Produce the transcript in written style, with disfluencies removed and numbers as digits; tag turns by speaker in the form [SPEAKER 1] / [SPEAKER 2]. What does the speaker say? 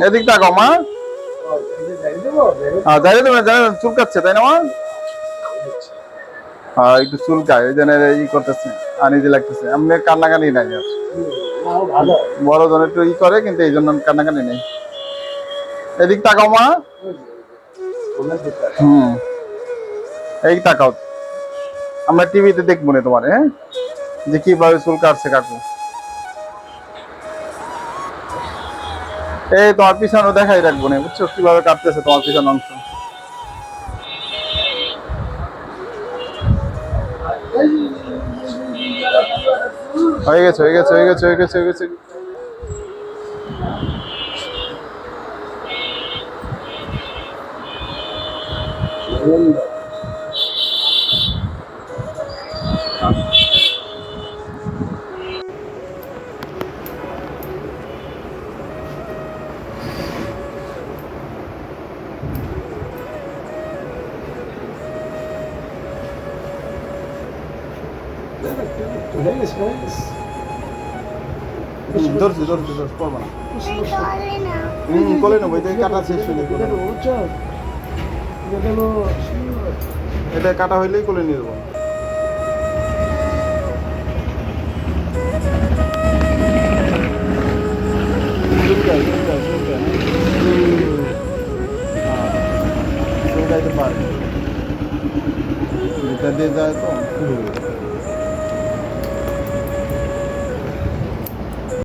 [SPEAKER 1] এদিক তাকাও মা। দাঁড়িয়ে দেবে, চুলকাচ্ছে তাই না মা? হ্যাঁ একটু চুলকায়, ওই জন্য ই করতেছে, আনিজি লাগতেছে। এমনি কান্নাকানি নাই আর, বড় জন একটু ই করে কিন্তু এই জন্য কান্নাকানি নেই। এদিক তাকাও মা। এই তাকাও, আমরা টিভিতে দেখবো না তোমার, হ্যাঁ, যে কিভাবে চুল কাটছে কাকু। এই তোমার পিছনে দেখাই রাখবো না, বুঝছো কিভাবে কাটতেছে তোমার পিছন অংশ। হয়ে গেছে হয়ে গেছে হয়ে গেছে হয়ে গেছে হয়ে গেছে। ধরছি ধরছি ধরছি, করবো না। কোলে নেবো, এটা কাটা শেষ হইলে এটা কাটা হইলেই কোলে নিয়ে যাবো। চুলকাইতে পারে, এটা দিয়ে যায় তো।